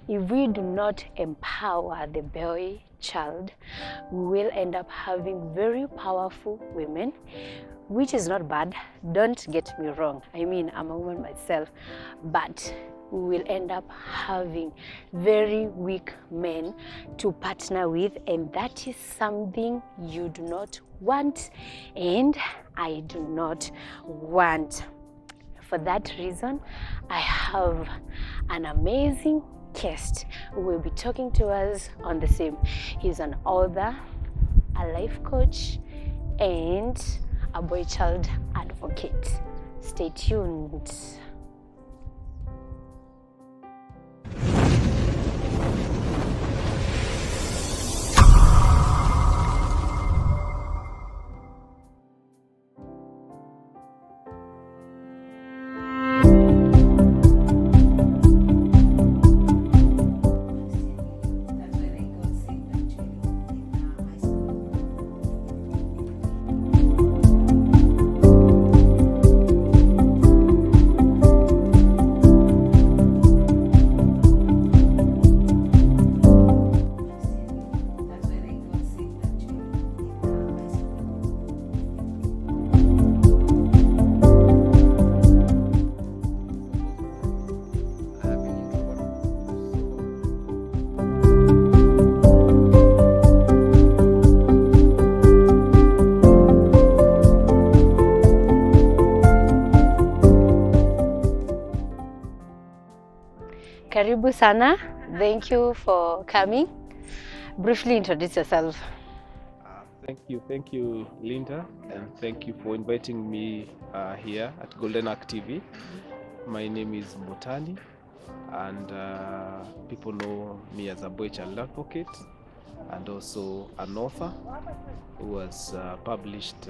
if we do not empower the boy child, we will end up having very powerful women, which is not bad. Don't get me wrong. I mean, I'm a woman myself, but we will end up having very weak men to partner with, and that is something you do not want, and I do not want. For that reason, I have an amazing guest who will be talking to us on the same. He's an author, a life coach, and a boy child advocate. Stay tuned. Karibu sana. Thank you for coming. Briefly introduce yourself. Thank you, Linda, and thank you for inviting me here at Golden Arc TV. My name is Botani, and people know me as a boy child advocate and also an author who has published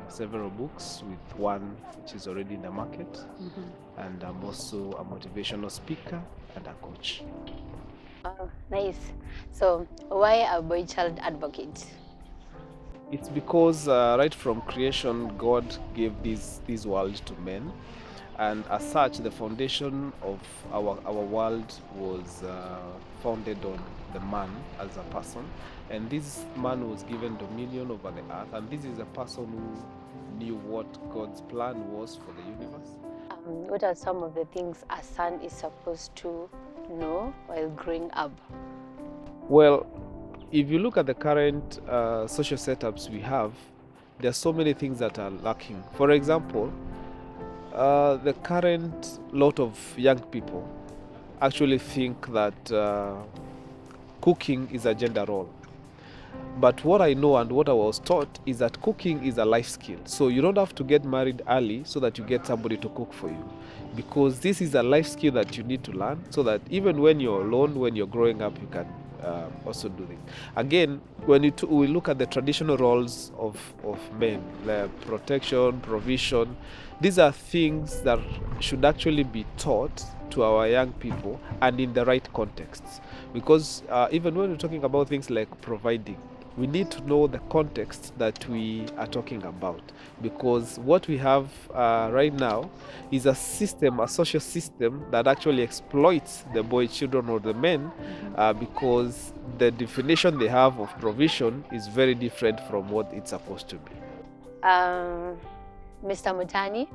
several books, with one which is already in the market. And I'm also a motivational speaker and a coach. Oh, nice. So, why a boy child advocate? It's because right from creation, God gave this world to men, and as such, the foundation of our world was founded on the man as a person, and this man was given dominion over the earth, and this is a person who knew what God's plan was for the universe. What are some of the things a son is supposed to know while growing up? Well, if you look at the current social setups we have, there are so many things that are lacking. For example, the current lot of young people actually think that cooking is a gender role. But what I know and what I was taught is that cooking is a life skill. So you don't have to get married early so that you get somebody to cook for you, because this is a life skill that you need to learn, so that even when you're alone, when you're growing up, you can also do this. Again, when we look at the traditional roles of men, like protection, provision, these are things that should actually be taught to our young people and in the right contexts. Because even when we're talking about things like providing, we need to know the context that we are talking about, because what we have right now is a system, a social system that actually exploits the boy children or the men, because the definition they have of provision is very different from what it's supposed to be. Mr. Mutani,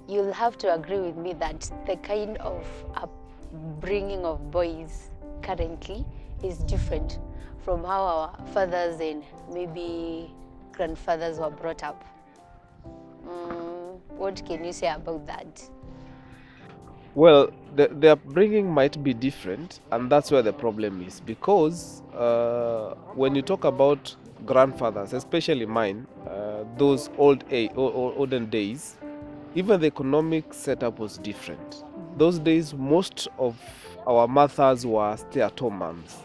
you'll have to agree with me that the kind of upbringing of boys currently is different from how our fathers and maybe grandfathers were brought up. What can you say about that? Well, the upbringing might be different, and that's where the problem is, because when you talk about grandfathers, especially mine, those olden days, even the economic setup was different. Those days, most of our mothers were stay-at-home moms.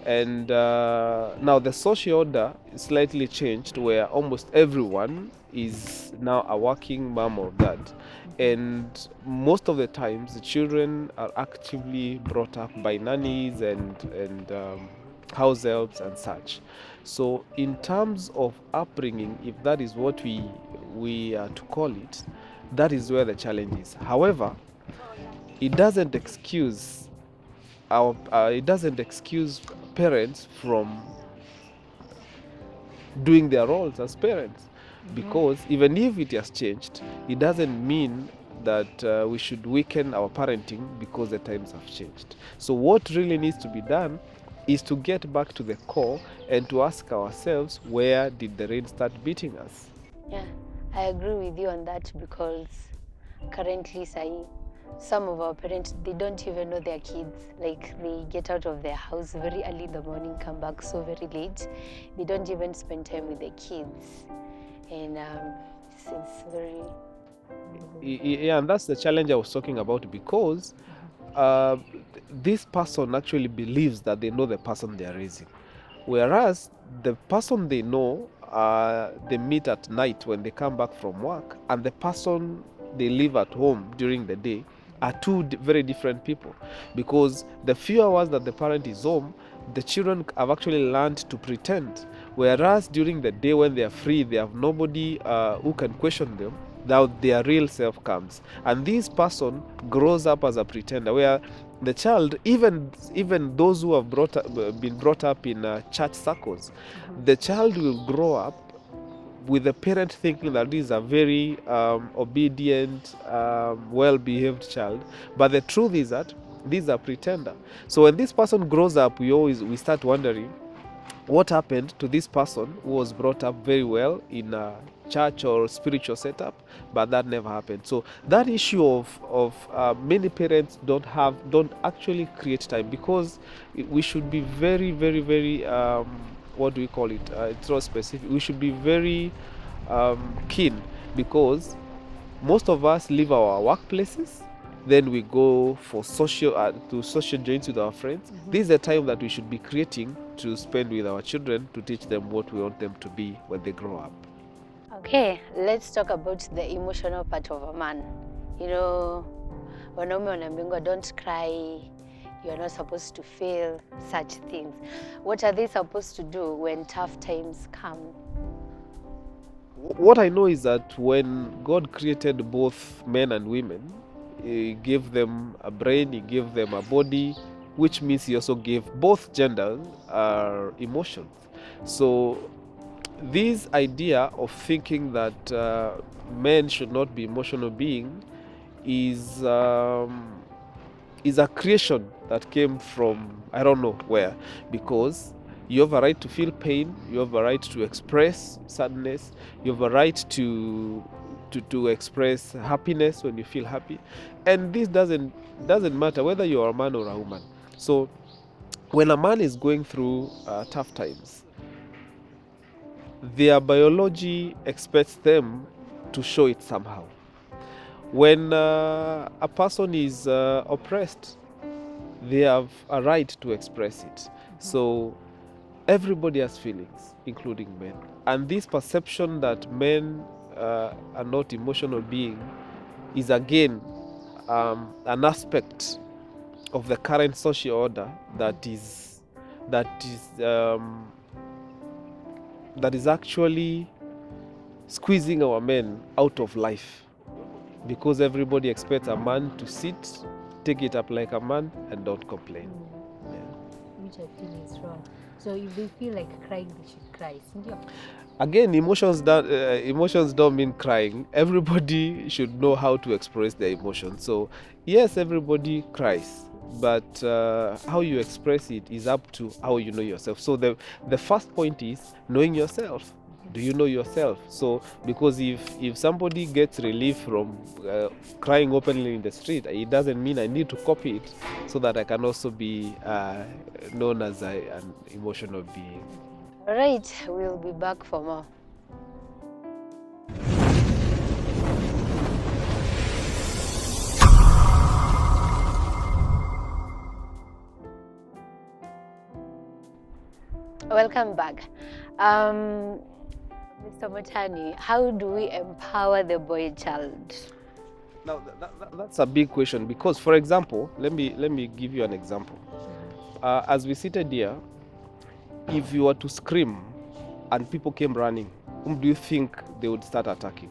And now the social order is slightly changed, where almost everyone is now a working mom or dad. And most of the times, the children are actively brought up by nannies and house helps and such. So in terms of upbringing, if that is what we are to call it, that is where the challenge is. However, it doesn't excuse it doesn't excuse parents from doing their roles as parents, because even if it has changed, it doesn't mean that we should weaken our parenting because the times have changed. So what really needs to be done is to get back to the core and to ask ourselves, where did the rain start beating us? Yeah, I agree with you on that, because currently, some of our parents, they don't even know their kids. Like, they get out of their house very early in the morning, come back so very late. They don't even spend time with their kids. And it's very... Yeah, and that's the challenge I was talking about, because uh, this person actually believes that they know the person they are raising, whereas the person they know, they meet at night when they come back from work, and the person they live at home during the day are two very different people, because the few hours that the parent is home, the children have actually learned to pretend, whereas during the day when they are free, they have nobody who can question them. Now their real self comes, and this person grows up as a pretender, where the child, even those who have been brought up in church circles, the child will grow up with the parent thinking that this is a very obedient, well-behaved child, but the truth is that this is a pretender. So when this person grows up, we start wondering, what happened to this person who was brought up very well in a church or spiritual setup, but that never happened. So that issue of many parents don't actually create time, because we should be very, very, very what do we call it? It's not specific. We should be very keen, because most of us leave our workplaces, then we go for social joints with our friends. This is the time that we should be creating to spend with our children, to teach them what we want them to be when they grow up. Okay, let's talk about the emotional part of a man. You know, wanaume wanaambiwa don't cry, you're not supposed to feel such things. What are they supposed to do when tough times come? What I know is that when God created both men and women, He gave them a brain, He gave them a body, which means He also gave both genders emotions. So this idea of thinking that men should not be emotional beings is a creation that came from I don't know where, because you have a right to feel pain, you have a right to express sadness, you have a right to express happiness when you feel happy, and this doesn't matter whether you're a man or a woman. So when a man is going through tough times, their biology expects them to show it somehow. When a person is oppressed, they have a right to express it. So everybody has feelings, including men. And this perception that men are not emotional beings is again an aspect of the current social order that is actually squeezing our men out of life, because everybody expects a man to sit, take it up like a man, and don't complain. Yeah. Which I feel is wrong. So if they feel like crying, they should cry. Again, emotions don't mean crying. Everybody should know how to express their emotions. So yes, everybody cries, but how you express it is up to how you know yourself. So the first point is knowing yourself. Do you know yourself? So because if somebody gets relief from crying openly in the street, it doesn't mean I need to copy it so that I can also be known as an emotional being. All right, we'll be back for more. Welcome back. Mr. Mutani, how do we empower the boy child? Now that's a big question, because, for example, let me give you an example. As we seated here, if you were to scream and people came running, whom do you think they would start attacking?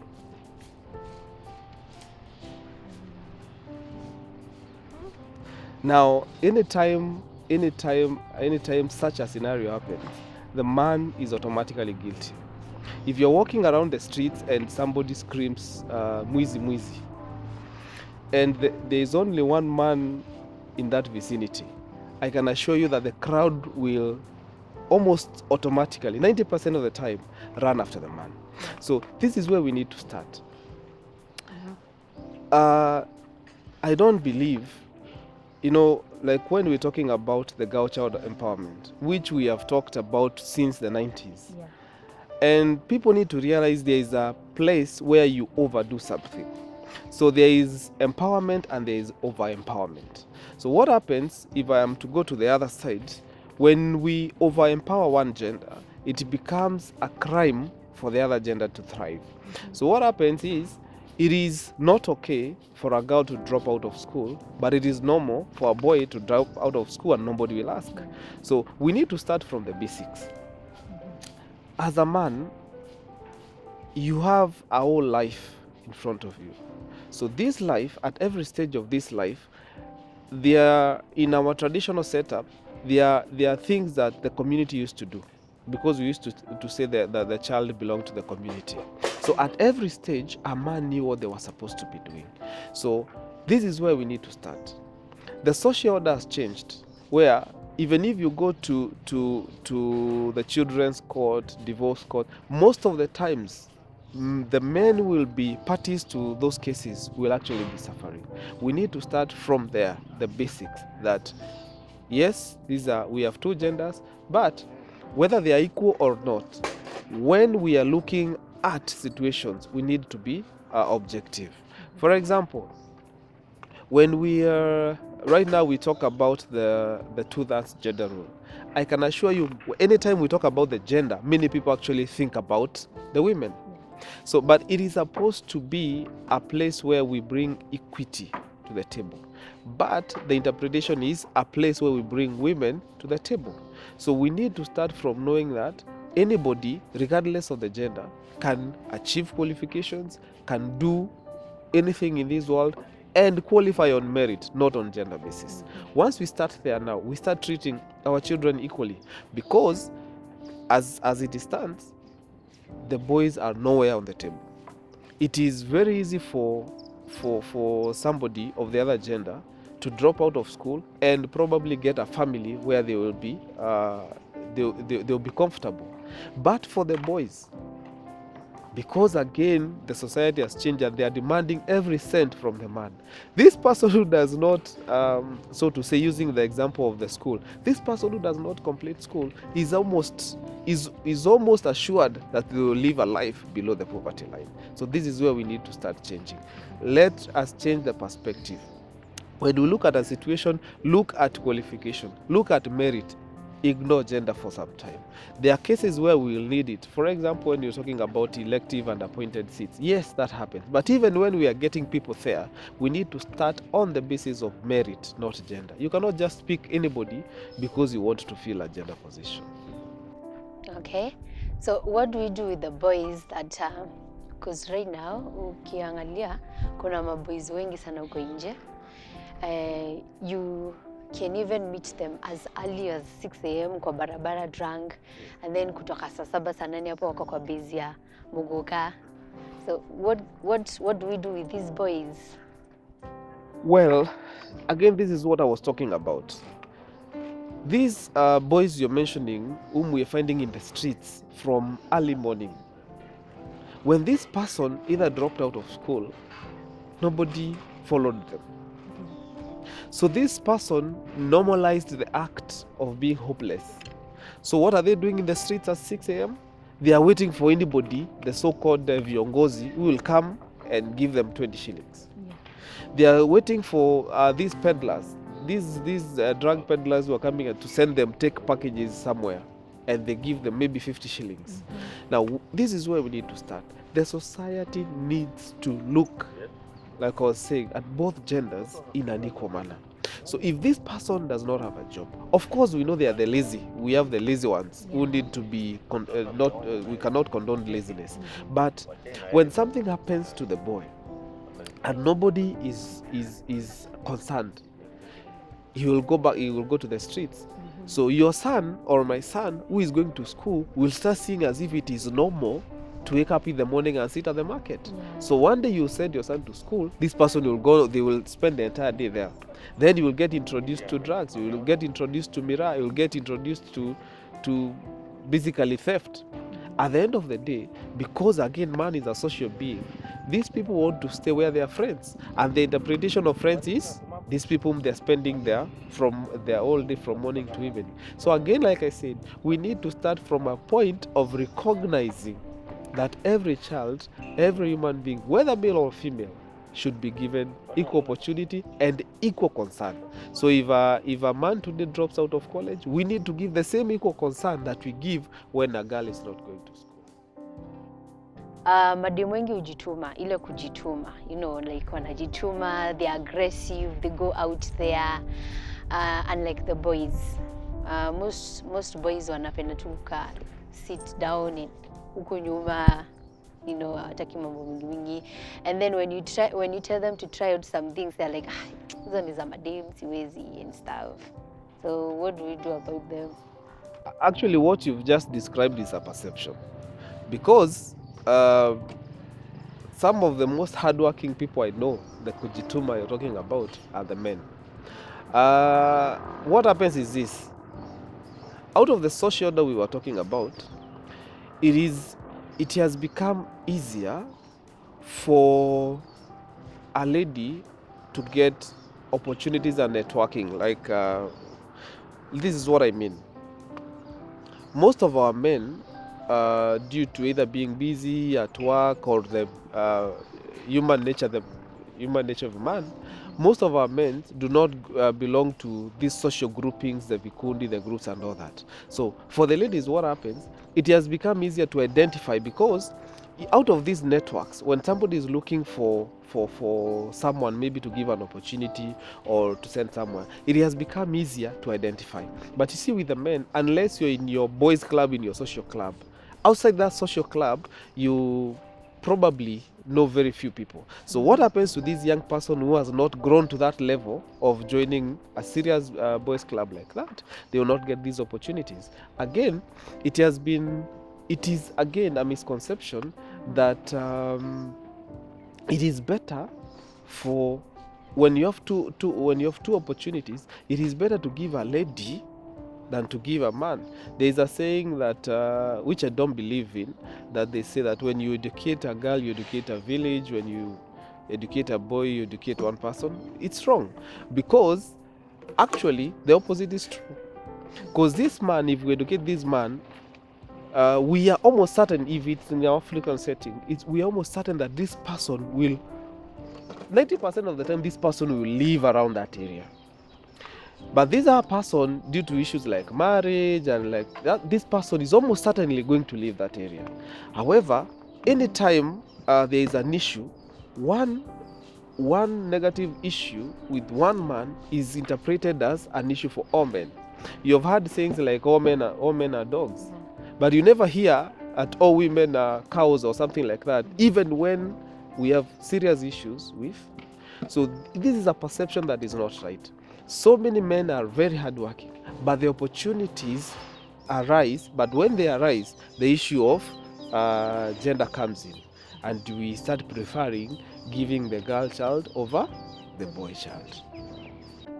Now, anytime such a scenario happens, the man is automatically guilty. If you're walking around the streets and somebody screams, "Mwizi, mwizi," and there is only one man in that vicinity, I can assure you that the crowd will almost automatically, 90% of the time, run after the man. So this is where we need to start. I don't believe, like when we're talking about the girl child empowerment, which we have talked about since the 90s. Yeah. And people need to realize there is a place where you overdo something. So there is empowerment and there is over-empowerment. So what happens, if I am to go to the other side, when we over-empower one gender, it becomes a crime for the other gender to thrive. So what happens is, it is not okay for a girl to drop out of school, but it is normal for a boy to drop out of school and nobody will ask. So we need to start from the basics. As a man, you have a whole life in front of you. So this life, at every stage of this life, in our traditional setup, there are things that the community used to do, because we used to say that the child belonged to the community. So at every stage, a man knew what they were supposed to be doing. So this is where we need to start. The social order has changed, where even if you go to the children's court, divorce court, most of the times, the men will be parties to those cases, will actually be suffering. We need to start from there, the basics, that yes, we have two genders, but whether they are equal or not, when we are looking at situations, we need to be objective. For example, when right now we talk about the 2/3 gender rule, I can assure you, anytime we talk about the gender, many people actually think about the women. So, but it is supposed to be a place where we bring equity to the table. But the interpretation is a place where we bring women to the table. So we need to start from knowing that anybody, regardless of the gender, can achieve qualifications, can do anything in this world, and qualify on merit, not on gender basis. Once we start there now, we start treating our children equally, because as it stands, the boys are nowhere on the table. It is very easy for somebody of the other gender to drop out of school and probably get a family where they will be they'll be comfortable. But for the boys, because again the society has changed and they are demanding every cent from the man, this person who does not, so to say, using the example of the school, this person who does not complete school is almost assured that they will live a life below the poverty line. So this is where we need to start changing. Let us change the perspective. When we look at a situation, look at qualification, look at merit, ignore gender for some time. There are cases where we will need it. For example, when you're talking about elective and appointed seats, yes, that happens. But even when we are getting people there, we need to start on the basis of merit, not gender. You cannot just pick anybody because you want to fill a gender position. Okay, so what do we do with the boys that because right now ukiangalia kuna maboys wengi sana huko nje. You can even meet them as early as 6 a.m. kwa barabara drunk, and then kutoka saa 7 saa 8 hapo wako kwa base ya Muguka. So what do we do with these boys? Well, again, this is what I was talking about. These boys you're mentioning, whom we're finding in the streets from early morning, when this person either dropped out of school, nobody followed them. So this person normalized the act of being hopeless. So what are they doing in the streets at 6 a.m.? They are waiting for anybody, the so-called viongozi, who will come and give them 20 shillings. Yeah. They are waiting for these peddlers, these drug peddlers who are coming to send them take packages somewhere, and they give them maybe 50 shillings. Now, this is where we need to start. The society needs to look, like I was saying, at both genders in an equal manner. So if this person does not have a job, of course we know they are the lazy. We have the lazy ones who need to be we cannot condone laziness. But when something happens to the boy and nobody is concerned, he will go back, he will go to the streets. So your son or my son who is going to school will start seeing as if it is normal to wake up in the morning and sit at the market. Yeah. So one day you send your son to school, this person will go, they will spend the entire day there. Then you will get introduced to drugs, you will get introduced to miraa, you will get introduced to basically theft. At the end of the day, because again man is a social being, these people want to stay where they are friends, and the interpretation of friends is these people they're spending there from their all day from morning to evening. So again, like I said, we need to start from a point of recognizing that every child, every human being, whether male or female, should be given equal opportunity and equal concern. So if a man today drops out of college, we need to give the same equal concern that we give when a girl is not going to school. Mademu wengi hujituma, ile kujituma, you know, like wanajituma, they're aggressive, they go out there, unlike the boys. Most boys wanapenda tu kukaa, sit down huko nyuma, you know, hataki mambo mingi. And then when you tell them to try out some things, they're like, hizo ni za madem, siwezi and stuff. So what do we do about them? Actually, what you've just described is a perception, because some of the most hardworking people I know, the kujituma you're talking about, are the men. What happens is this: out of the social order we were talking about, it has become easier for a lady to get opportunities and networking. Like, this is what I mean. Most of our men, due to either being busy at work or the human nature of man, most of our men do not belong to these social groupings, the vikundi, the groups and all that. So for the ladies, what happens, it has become easier to identify, because out of these networks, when somebody is looking for someone maybe to give an opportunity or to send someone, it has become easier to identify. But you see, with the men, unless you're in your boys club, in your social club, outside that social club, you probably know very few people. So what happens to this young person who has not grown to that level of joining a serious boys club like that? They will not get these opportunities. Again, it is again a misconception that it is better for when you have two opportunities, it is better to give a lady than to give a man. There is a saying that which I don't believe in, that they say that when you educate a girl, you educate a village. When you educate a boy, you educate one person. It's wrong, because actually the opposite is true. Because this man, if we educate this man, we are almost certain, if it's in our African setting, we are almost certain that this person will, 90% of the time, this person will live around that area. But this other person, due to issues like marriage and like that, this person is almost certainly going to leave that area. However, anytime there is an issue, one negative issue with one man is interpreted as an issue for all men. You've heard things like all men are dogs, but you never hear that all women are cows or something like that, even when we have serious issues with. So this is a perception that is not right. So many men are very hardworking, but the opportunities arise. But when they arise, the issue of gender comes in, and we start preferring giving the girl child over the boy child.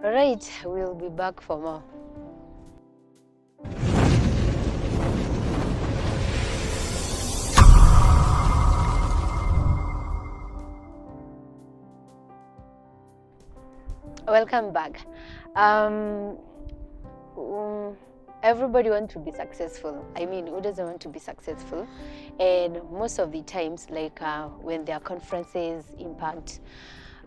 All right, we'll be back for more. Welcome back. Everybody wants to be successful. I mean, who doesn't want to be successful? And most of the times, like when there are conferences, impact,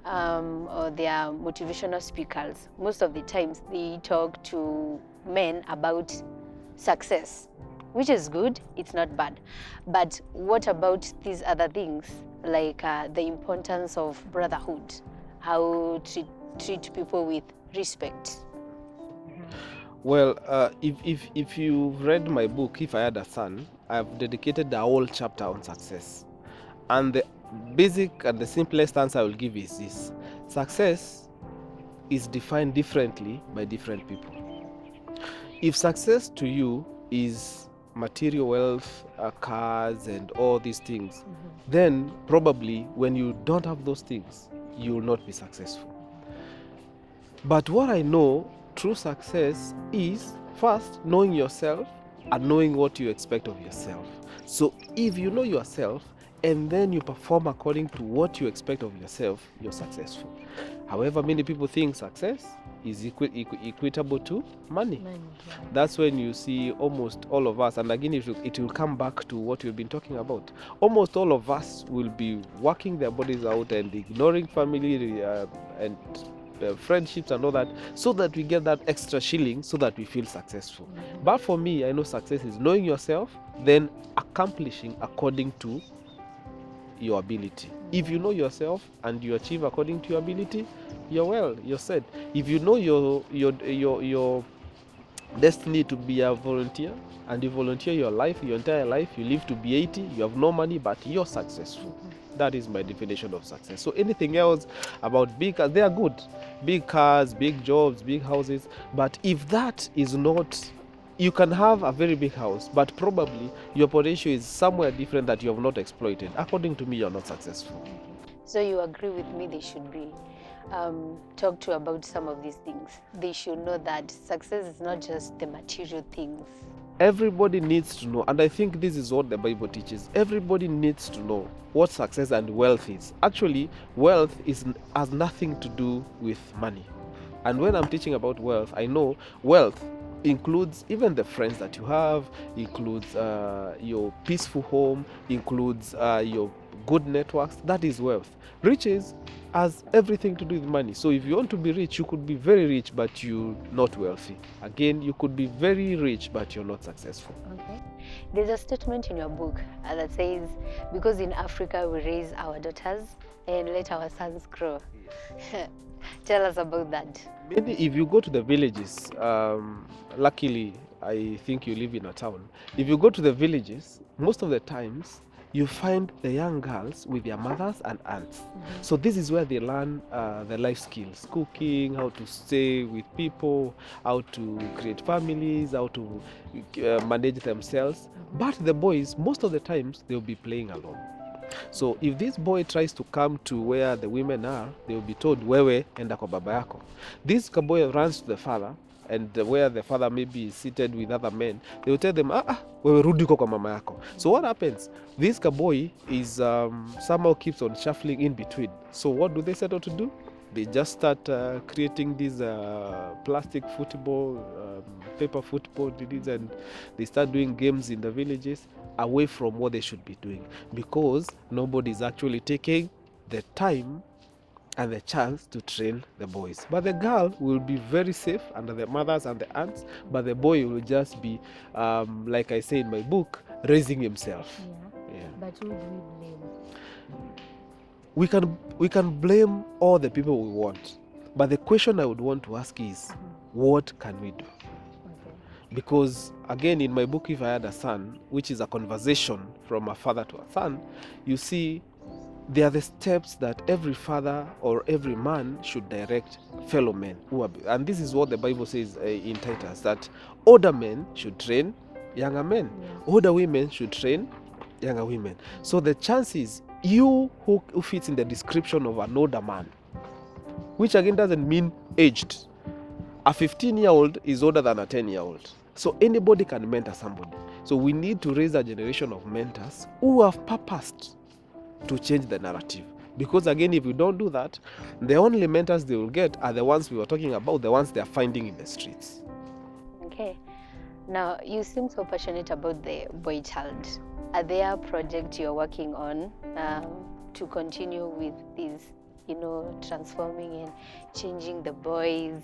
or there are motivational speakers, most of the times they talk to men about success, which is good, it's not bad. But what about these other things, like the importance of brotherhood, how to treat people with respect? Well, if you've read my book, If I Had a Son, I've dedicated a whole chapter on success. And the basic and the simplest answer I will give is this: success is defined differently by different people. If success to you is material wealth, cars, and all these things, then probably when you don't have those things, you will not be successful. But what I know, true success is first knowing yourself and knowing what you expect of yourself. So if you know yourself and then you perform according to what you expect of yourself, you're successful. However, many people think success is equitable to money. Money, yeah. That's when you see almost all of us, and again it will come back to what we've been talking about. Almost all of us will be working their bodies out and ignoring family and friendships and all that, so that we get that extra shilling, so that we feel successful. But for me, I know success is knowing yourself, then accomplishing according to your ability. If you know yourself and you achieve according to your ability, you're set. If you know your destiny to be a volunteer, and you volunteer your entire life, you live to be 80, you have no money, but you're successful. That is my definition of success. So anything else about big cars, they are good. Big cars, big jobs, big houses. But if that is not, you can have a very big house, but probably your potential is somewhere different that you have not exploited. According to me, you're not successful. So you agree with me they should be talked to about some of these things. They should know that success is not just the material things. Everybody needs to know, and I think this is what the Bible teaches. Everybody needs to know what success and wealth is. Actually, wealth has nothing to do with money. And when I'm teaching about wealth, I know wealth includes even the friends that you have, includes your peaceful home, includes your good networks. That is wealth. Riches has everything to do with money. So if you want to be rich, you could be very rich, but you're not wealthy. Again, you could be very rich, but you're not successful. Okay. There's a statement in your book that says, because in Africa we raise our daughters and let our sons grow. Tell us about that. Maybe if you go to the villages, luckily I think you live in a town. If you go to the villages, most of the times you find the young girls with their mothers and aunts. So this is where they learn the life skills, cooking, how to stay with people, how to create families, how to manage themselves. But the boys, most of the times, they'll be playing alone. So if this boy tries to come to where the women are, they will be told, wewe enda kwa baba yako. This boy runs to the father, and where the father maybe is seated with other men, they will tell them, wewe rudi kwa mama yako. So what happens? This boy is somehow keeps on shuffling in between. So what do they settle to do? They just start creating these plastic football, paper football, and they start doing games in the villages away from what they should be doing, because nobody is actually taking the time and the chance to train the boys. But the girl will be very safe under the mothers and the aunts, but the boy will just be, like I say in my book, raising himself. Yeah. But who do we blame? We can blame all the people we want, but the question I would want to ask is, what can we do? Because again, in my book, If I Had a Son, which is a conversation from a father to a son, you see they are the steps that every father or every man should direct fellow men. And this is what the Bible says in Titus, that older men should train younger men. Older women should train younger women. So the chances, you who fits in the description of an older man, which again doesn't mean aged. A 15-year-old is older than a 10-year-old. So anybody can mentor somebody. So we need to raise a generation of mentors who have purposed to change the narrative. Because again, if we don't do that, the only mentors they will get are the ones we were talking about, the ones they are finding in the streets. Okay. Now, you seem so passionate about the boy child. Are there projects you're working on to continue with this, transforming and changing the boys?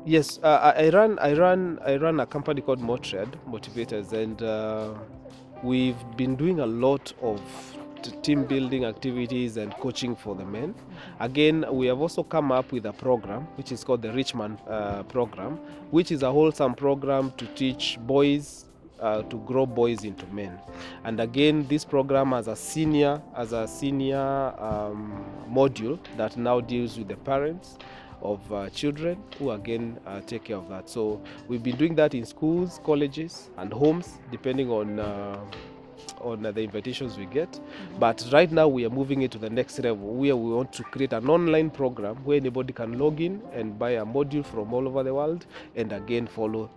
Yes, I run a company called Motred Motivators, and we've been doing a lot of team building activities and coaching for the men. Again, we have also come up with a program which is called the Rich Man program, which is a wholesome program to teach boys to grow boys into men. And again, this program has a senior module that now deals with the parents of children who again take care of that. So we've been doing that in schools, colleges, and homes, depending on the invitations we get. But right now we are moving it to the next level, where we want to create an online program where anybody can log in and buy a module from all over the world, and again follow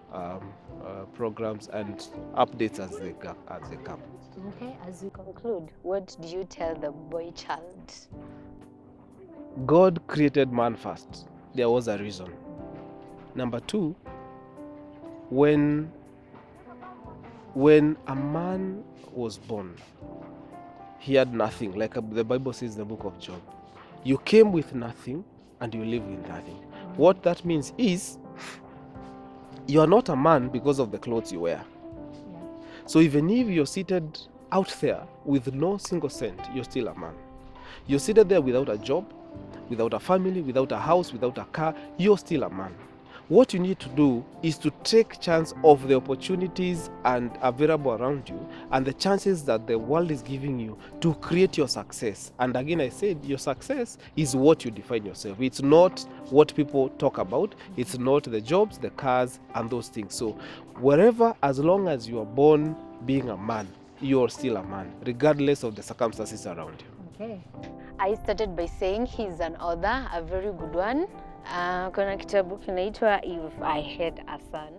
programs and updates as they come. Okay, as we conclude, what do you tell the boy child? God created man first. There was a reason. Number two, when a man was born, he had nothing, like the Bible says in the book of Job. You came with nothing and you live with nothing. What that means is you are not a man because of the clothes you wear. Yeah. So even if you're seated out there with no single cent, you're still a man. You're seated there without a job, without a family, without a house, without a car, you're still a man. What you need to do is to take chance of the opportunities and available around you and the chances that the world is giving you to create your success. And again, I said your success is what you define yourself. It's not what people talk about. It's not the jobs, the cars, and those things. So wherever, as long as you are born being a man, you're still a man, regardless of the circumstances around you. Okay. I started by saying he's an author, a very good one. Kuna kitabu kinaitwa If I Had a Son.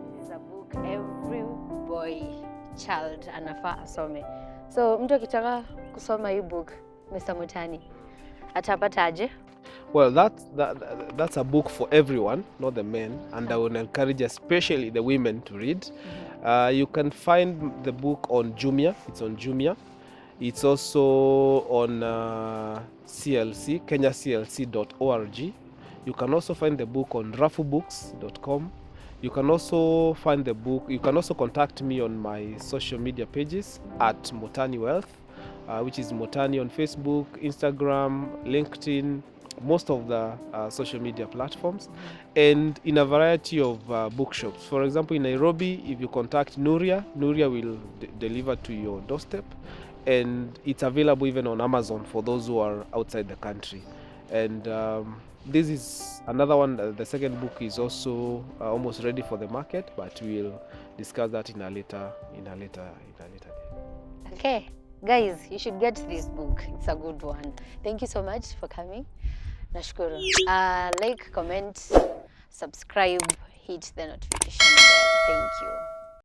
This is a book every boy child anafaa asome. So mtu akitaka kusoma hii book, Mr. Mutani, atapata aje? Well, that's a book for everyone, not the men, and I would encourage especially the women to read. You can find the book on Jumia. It's on Jumia. It's also on CLC, kenyaclc.org. You can also find the book on rafubooks.com. You can also find the book. You can also contact me on my social media pages at Mutani Wealth, which is Mutani on Facebook, Instagram, LinkedIn, most of the social media platforms, and in a variety of bookshops. For example, in Nairobi, if you contact Nuria will deliver to your doorstep, and it's available even on Amazon for those who are outside the country. And this is another one. The second book is also almost ready for the market, but we'll discuss that in a later day. Okay, guys, you should get this book. It's a good one. Thank you so much for coming. Nashukuru. Like, comment, subscribe, hit the notification bell. Thank you.